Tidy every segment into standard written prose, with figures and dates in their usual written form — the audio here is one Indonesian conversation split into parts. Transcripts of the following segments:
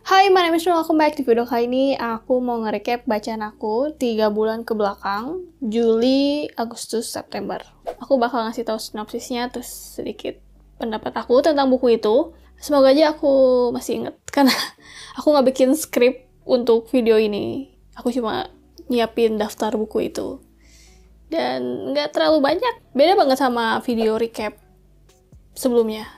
Hai, my name is Nurul. Welcome back. Di video kali ini aku mau nge-recap bacaan aku 3 bulan ke belakang, Juli, Agustus, September. Aku bakal ngasih tahu sinopsisnya, terus sedikit pendapat aku tentang buku itu. Semoga aja aku masih inget, karena aku nggak bikin skrip untuk video ini. Aku cuma nyiapin daftar buku itu. Dan nggak terlalu banyak. Beda banget sama video recap sebelumnya.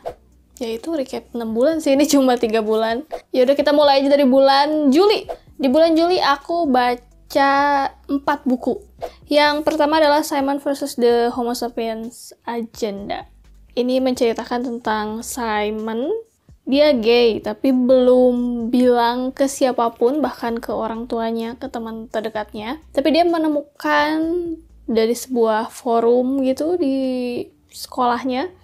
Yaitu recap 6 bulan sih, ini cuma 3 bulan. Yaudah kita mulai aja dari bulan Juli. Di bulan Juli aku baca 4 buku. Yang pertama adalah Simon vs. The Homo Sapiens Agenda. Ini menceritakan tentang Simon. Dia gay, tapi belum bilang ke siapapun, bahkan ke orang tuanya, ke teman terdekatnya. Tapi dia menemukan dari sebuah forum gitu di sekolahnya,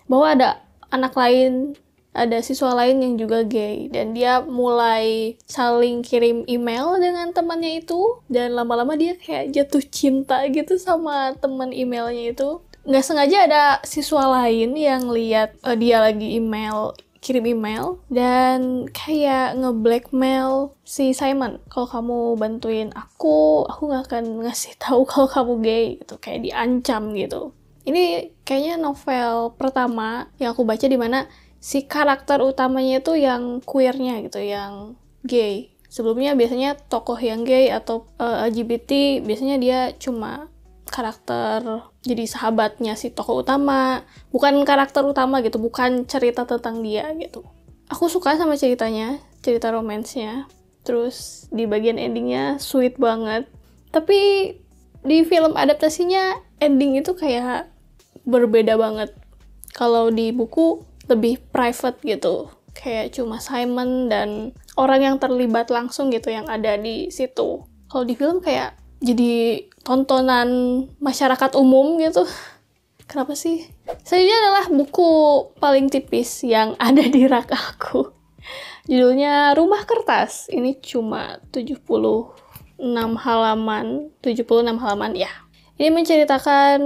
bahwa ada anak lain, ada siswa lain yang juga gay, dan dia mulai saling kirim email dengan temannya itu, dan lama-lama dia kayak jatuh cinta gitu sama teman emailnya itu. Nggak sengaja ada siswa lain yang lihat dia lagi kirim email, dan kayak nge-blackmail si Simon. Kalau kamu bantuin aku nggak akan ngasih tahu kalau kamu gay gitu, kayak diancam gitu. Ini kayaknya novel pertama yang aku baca di mana si karakter utamanya itu yang queer-nya gitu, yang gay. Sebelumnya biasanya tokoh yang gay atau LGBT, biasanya dia cuma karakter jadi sahabatnya si tokoh utama, bukan karakter utama gitu, bukan cerita tentang dia gitu. Aku suka sama ceritanya, cerita romansnya. Terus di bagian endingnya sweet banget. Tapi di film adaptasinya ending itu kayak berbeda banget. Kalau di buku lebih private gitu, kayak cuma Simon dan orang yang terlibat langsung gitu yang ada di situ. Kalau di film kayak jadi tontonan masyarakat umum gitu. Kenapa sih? Selanjutnya adalah buku paling tipis yang ada di rak aku. Judulnya Rumah Kertas. Ini cuma 76 halaman ya. Ini menceritakan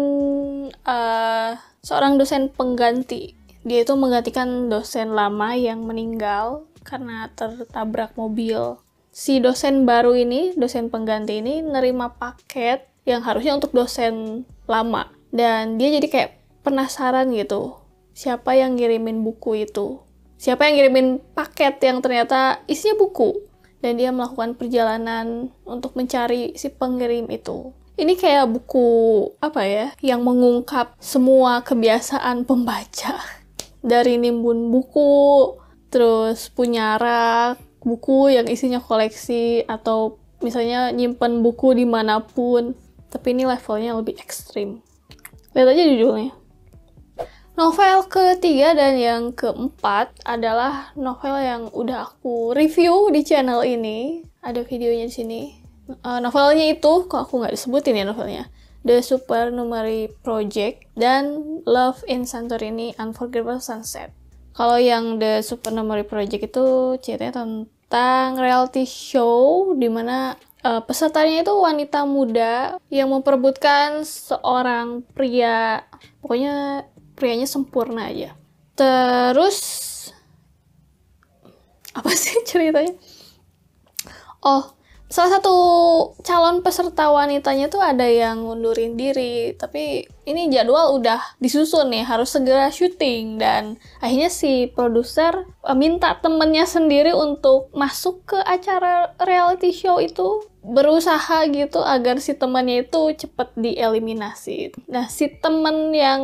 seorang dosen pengganti. Dia itu menggantikan dosen lama yang meninggal karena tertabrak mobil. Si dosen baru ini, dosen pengganti ini, nerima paket yang harusnya untuk dosen lama. Dan dia jadi kayak penasaran gitu, siapa yang ngirimin buku itu? Siapa yang ngirimin paket yang ternyata isinya buku? Dan dia melakukan perjalanan untuk mencari si pengirim itu. Ini kayak buku, yang mengungkap semua kebiasaan pembaca. Dari nimbun buku, terus punya rak buku yang isinya koleksi, atau misalnya nyimpen buku dimanapun. Tapi ini levelnya lebih ekstrim. Lihat aja judulnya. Novel ketiga dan yang keempat adalah novel yang udah aku review di channel ini. Ada videonya di sini. Novelnya itu, kok aku nggak disebutin ya novelnya, The Supernumerary Project dan Love in Santorini Unforgettable Sunset. Kalau yang The Supernumerary Project itu ceritanya tentang reality show di mana pesertanya itu wanita muda yang memperebutkan seorang pria, pokoknya prianya sempurna aja. Terus apa sih ceritanya? Salah satu calon peserta wanitanya tuh ada yang ngundurin diri, tapi ini jadwal udah disusun nih, harus segera syuting, dan akhirnya si produser minta temennya sendiri untuk masuk ke acara reality show itu, berusaha gitu agar si temannya itu cepet dieliminasi. Nah, si temen yang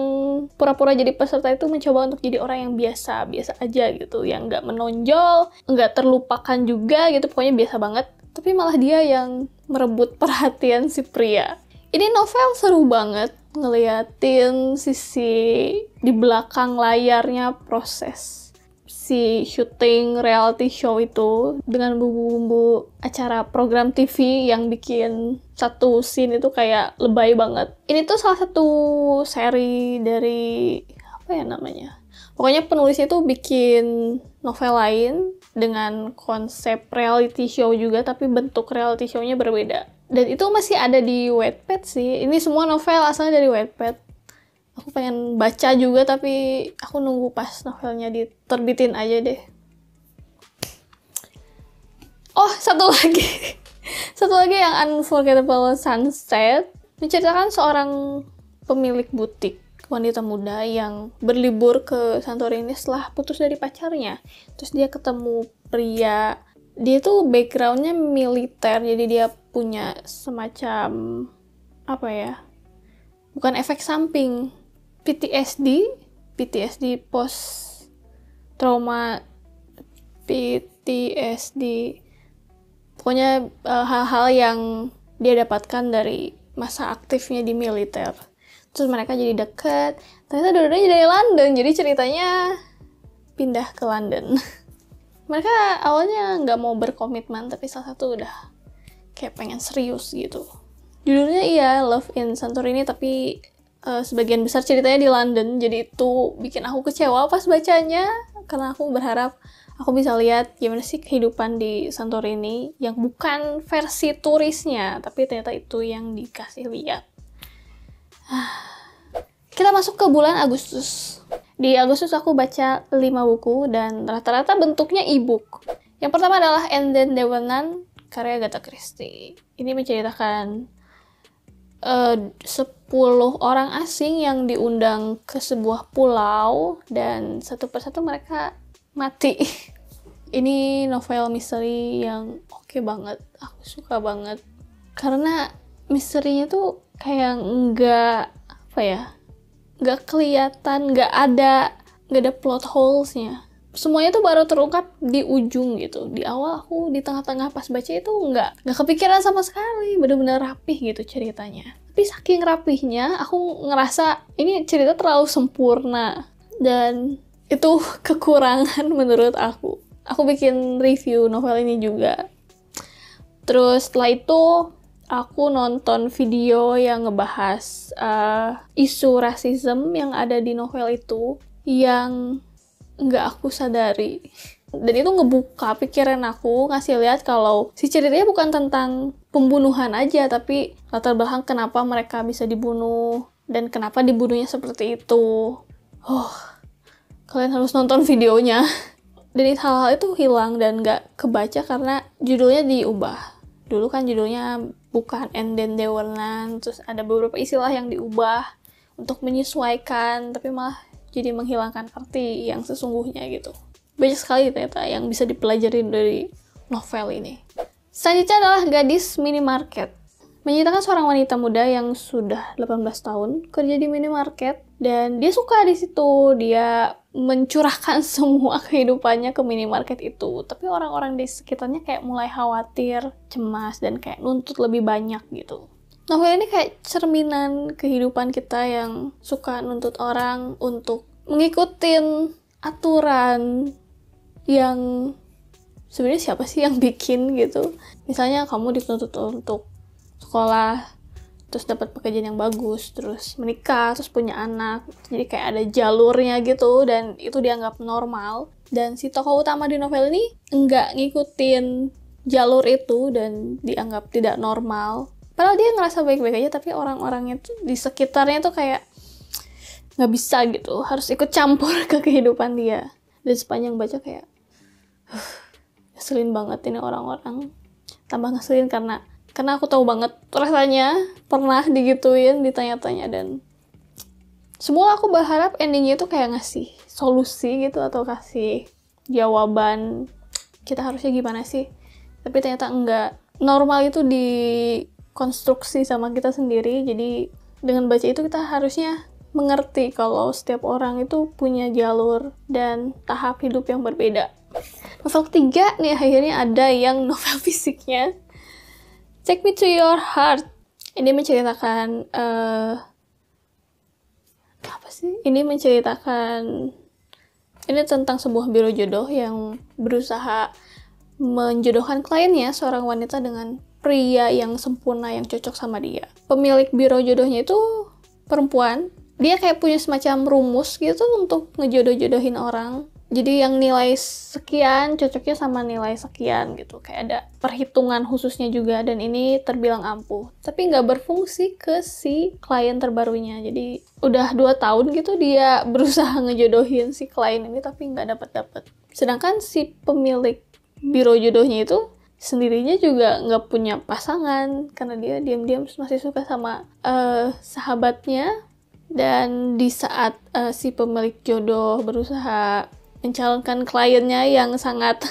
pura-pura jadi peserta itu mencoba untuk jadi orang yang biasa aja gitu, yang nggak menonjol, nggak terlupakan juga gitu, pokoknya biasa banget. Tapi malah dia yang merebut perhatian si pria. Ini novel seru banget ngeliatin sisi di belakang layarnya proses si syuting reality show itu dengan bumbu-bumbu acara program TV yang bikin satu scene itu kayak lebay banget. Ini tuh salah satu seri dari pokoknya penulisnya tuh bikin novel lain dengan konsep reality show juga, tapi bentuk reality show-nya berbeda. Dan itu masih ada di Wattpad sih. Ini semua novel asalnya dari Wattpad. Aku pengen baca juga, tapi aku nunggu pas novelnya diterbitin aja deh. Oh, satu lagi. Satu lagi yang Unforgettable Sunset, menceritakan seorang pemilik butik wanita muda yang berlibur ke Santorini setelah putus dari pacarnya. Terus dia ketemu pria, dia tuh backgroundnya militer, jadi dia punya semacam apa ya, bukan efek samping, PTSD post trauma, PTSD, pokoknya hal-hal yang dia dapatkan dari masa aktifnya di militer. Terus mereka jadi deket, ternyata dua-duanya dari London, jadi ceritanya pindah ke London. Mereka awalnya nggak mau berkomitmen, tapi salah satu udah kayak pengen serius gitu. Judulnya iya Love in Santorini, tapi sebagian besar ceritanya di London, jadi itu bikin aku kecewa pas bacanya, karena aku berharap aku bisa lihat gimana sih kehidupan di Santorini yang bukan versi turisnya, tapi ternyata itu yang dikasih lihat. Kita masuk ke bulan Agustus. Di Agustus aku baca 5 buku dan rata-rata bentuknya e-book. Yang pertama adalah And Then There Were None, karya Agatha Christie. Ini menceritakan 10 orang asing yang diundang ke sebuah pulau dan satu persatu mereka mati. Ini novel misteri yang oke banget. Aku suka banget. Karena misterinya tuh kayak nggak kelihatan, nggak ada plot holes-nya. Semuanya tuh baru terungkap di ujung gitu. Di awal aku di tengah-tengah pas baca itu nggak kepikiran sama sekali. Bener-bener rapih gitu ceritanya. Tapi saking rapihnya, aku ngerasa ini cerita terlalu sempurna. Dan itu kekurangan menurut aku. Aku bikin review novel ini juga. Terus setelah itu, aku nonton video yang ngebahas isu rasisme yang ada di novel itu yang nggak aku sadari. Dan itu ngebuka pikiran aku, ngasih lihat kalau si ceritanya bukan tentang pembunuhan aja, tapi latar belakang kenapa mereka bisa dibunuh dan kenapa dibunuhnya seperti itu. Kalian harus nonton videonya. Dan hal-hal itu hilang dan nggak kebaca karena judulnya diubah. Dulu kan judulnya bukan And Then There Were None, terus ada beberapa istilah yang diubah untuk menyesuaikan, tapi malah jadi menghilangkan arti yang sesungguhnya gitu. Banyak sekali ternyata yang bisa dipelajari dari novel ini. Selanjutnya adalah Gadis Minimarket. Menceritakan seorang wanita muda yang sudah 18 tahun kerja di minimarket dan dia suka di situ. Dia mencurahkan semua kehidupannya ke minimarket itu. Tapi orang-orang di sekitarnya kayak mulai khawatir, cemas, dan kayak nuntut lebih banyak gitu. Novel ini kayak cerminan kehidupan kita yang suka nuntut orang untuk ngikutin aturan yang sebenarnya siapa sih yang bikin gitu. Misalnya kamu dituntut untuk sekolah, terus dapat pekerjaan yang bagus, terus menikah, terus punya anak. Jadi kayak ada jalurnya gitu dan itu dianggap normal. Dan si tokoh utama di novel ini nggak ngikutin jalur itu dan dianggap tidak normal. Padahal dia ngerasa baik-baik aja, tapi orang-orangnya tuh di sekitarnya tuh kayak nggak bisa gitu, harus ikut campur ke kehidupan dia. Dan sepanjang baca kayak ngeselin banget ini orang-orang. Tambah ngeselin karena aku tahu banget rasanya pernah digituin, ditanya-tanya, dan semula aku berharap endingnya tuh kayak ngasih solusi gitu atau kasih jawaban kita harusnya gimana sih. Tapi ternyata enggak. Normal itu dikonstruksi sama kita sendiri, jadi dengan baca itu kita harusnya mengerti kalau setiap orang itu punya jalur dan tahap hidup yang berbeda. Novel ketiga nih akhirnya ada yang novel fisiknya. Take Me to Your Heart. Ini menceritakan ini tentang sebuah biro jodoh yang berusaha menjodohkan kliennya, seorang wanita, dengan pria yang sempurna yang cocok sama dia. Pemilik biro jodohnya itu perempuan. Dia kayak punya semacam rumus gitu untuk ngejodoh-jodohin orang. Jadi yang nilai sekian cocoknya sama nilai sekian gitu. Kayak ada perhitungan khususnya juga, dan ini terbilang ampuh. Tapi nggak berfungsi ke si klien terbarunya. Jadi udah 2 tahun gitu dia berusaha ngejodohin si klien ini tapi nggak dapet. Sedangkan si pemilik biro jodohnya itu sendirinya juga nggak punya pasangan karena dia diam-diam masih suka sama sahabatnya. Dan di saat si pemilik jodoh berusaha mencalonkan kliennya yang sangat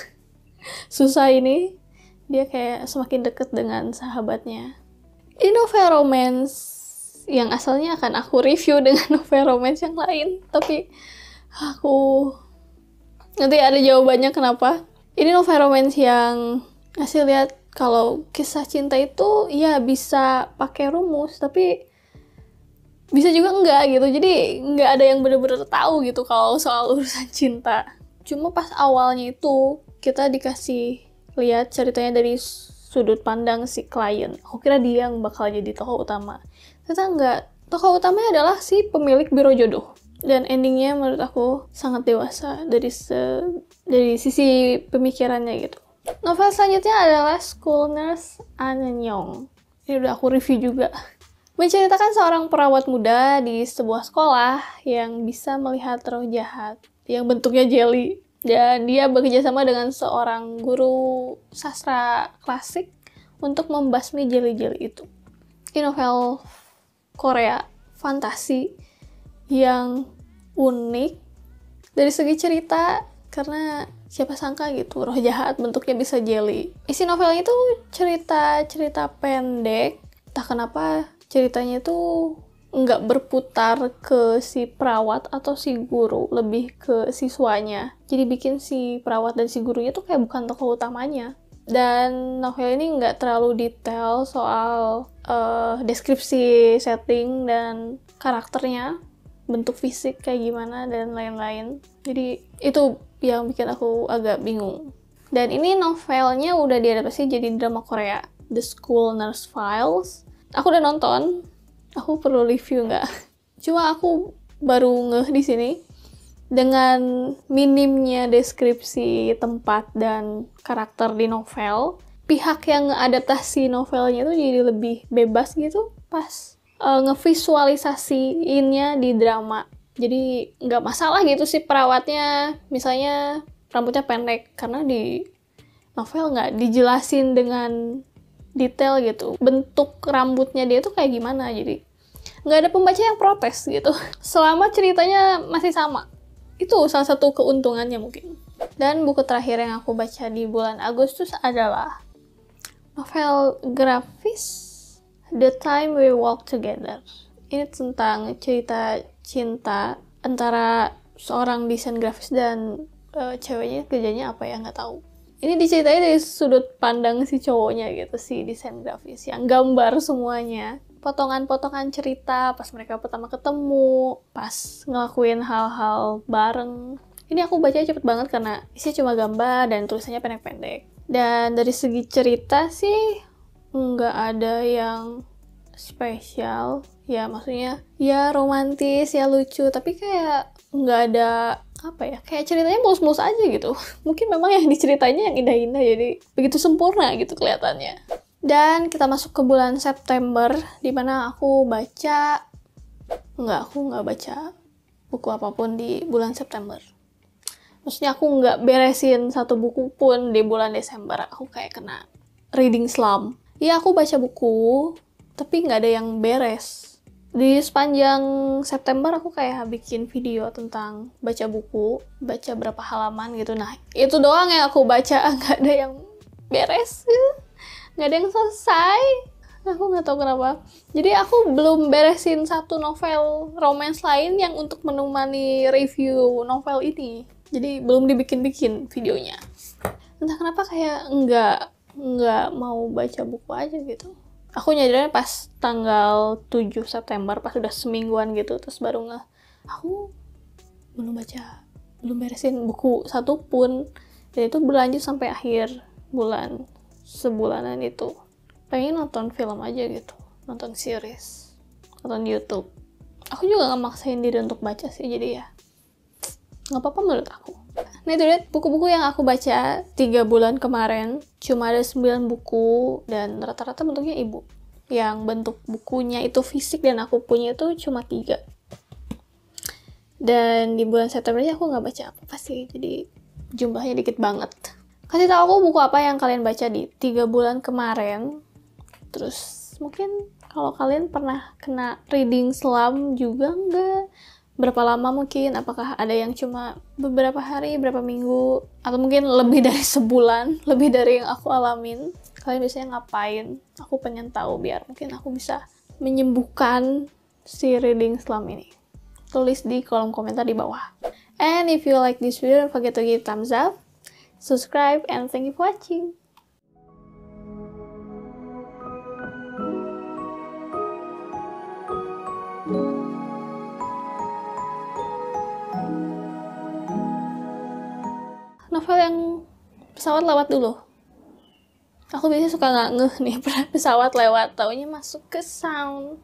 susah ini, dia kayak semakin deket dengan sahabatnya. Ini novel romance yang asalnya akan aku review dengan novel romance yang lain, tapi aku nanti ada jawabannya kenapa. Ini novel romance yang ngasih lihat kalau kisah cinta itu ya bisa pakai rumus, tapi bisa juga enggak gitu. Jadi enggak ada yang bener-bener tahu gitu kalau soal urusan cinta. Cuma pas awalnya itu kita dikasih lihat ceritanya dari sudut pandang si klien. Aku kira dia yang bakal jadi tokoh utama. Ternyata enggak. Tokoh utamanya adalah si pemilik biro jodoh. Dan endingnya menurut aku sangat dewasa dari sisi pemikirannya gitu. Novel selanjutnya adalah School Nurse Annyeong. Ini udah aku review juga. Menceritakan seorang perawat muda di sebuah sekolah yang bisa melihat roh jahat yang bentuknya jelly. Dan dia bekerja sama dengan seorang guru sastra klasik untuk membasmi jelly-jelly itu. Ini novel Korea fantasi yang unik dari segi cerita, karena siapa sangka gitu roh jahat bentuknya bisa jelly. Isi novelnya itu cerita pendek, entah kenapa ceritanya tuh nggak berputar ke si perawat atau si guru, lebih ke siswanya. Jadi bikin si perawat dan si gurunya tuh kayak bukan tokoh utamanya. Dan novel ini nggak terlalu detail soal deskripsi setting dan karakternya, bentuk fisik kayak gimana dan lain-lain. Jadi itu yang bikin aku agak bingung. Dan ini novelnya udah diadaptasi jadi drama Korea, The School Nurse Files. Aku udah nonton. Aku perlu review nggak? Cuma aku baru ngeh di sini dengan minimnya deskripsi tempat dan karakter di novel. Pihak yang ngeadaptasi novelnya tuh jadi lebih bebas gitu pas ngevisualisasiinnya di drama. Jadi nggak masalah gitu sih perawatnya, misalnya rambutnya pendek, karena di novel nggak dijelasin dengan detail gitu. Bentuk rambutnya dia tuh kayak gimana, jadi nggak ada pembaca yang protes gitu. Selama ceritanya masih sama. Itu salah satu keuntungannya mungkin. Dan buku terakhir yang aku baca di bulan Agustus adalah novel grafis The Time We Walk Together. Ini tentang cerita cinta antara seorang desain grafis dan ceweknya, kerjanya apa ya nggak tahu. Ini diceritain dari sudut pandang si cowoknya gitu, si desain grafis yang gambar semuanya. Potongan-potongan cerita pas mereka pertama ketemu, pas ngelakuin hal-hal bareng. Ini aku bacanya cepet banget karena isinya cuma gambar dan tulisannya pendek-pendek. Dan dari segi cerita sih nggak ada yang spesial. Ya maksudnya ya romantis, ya lucu, tapi kayak nggak ada apa ya, kayak ceritanya mulus-mulus aja gitu. Mungkin memang yang diceritainnya yang indah-indah, jadi begitu sempurna gitu kelihatannya. Dan kita masuk ke bulan September, dimana aku nggak baca buku apapun di bulan September. Maksudnya aku nggak beresin satu buku pun di bulan Desember. Aku kayak kena reading slump. Ya aku baca buku, tapi nggak ada yang beres. Di sepanjang September aku kayak bikin video tentang baca buku, baca berapa halaman gitu. Nah, itu doang yang aku baca, nggak ada yang beres, nggak ada yang selesai. Aku nggak tahu kenapa. Jadi aku belum beresin satu novel romance lain yang untuk menemani review novel ini. Jadi belum dibikin-bikin videonya. Entah kenapa kayak nggak mau baca buku aja gitu. Aku nyadarnya pas tanggal 7 September, pas udah semingguan gitu, terus baru aku belum beresin buku satu pun. Dan itu berlanjut sampai akhir bulan, sebulanan itu. Pengen nonton film aja gitu, nonton series, nonton YouTube. Aku juga gak maksain diri untuk baca sih, jadi ya nggak apa-apa menurut aku. Nah itu lihat buku-buku yang aku baca 3 bulan kemarin, cuma ada 9 buku dan rata-rata bentuknya e-book. Yang bentuk bukunya itu fisik dan aku punya itu cuma 3. Dan di bulan September aku nggak baca apa-apa sih, jadi jumlahnya dikit banget. Kasih tahu aku buku apa yang kalian baca di 3 bulan kemarin. Terus mungkin kalau kalian pernah kena reading slump juga nggak? Berapa lama mungkin? Apakah ada yang cuma beberapa hari, beberapa minggu, atau mungkin lebih dari sebulan, lebih dari yang aku alamin? Kalian biasanya ngapain? Aku pengen tahu biar mungkin aku bisa menyembuhkan si reading slump ini. Tulis di kolom komentar di bawah. And if you like this video, don't forget to give thumbs up, subscribe, and thank you for watching. Novel yang pesawat lewat dulu. Aku biasanya suka nggak ngeh nih pesawat lewat, taunya masuk ke sound.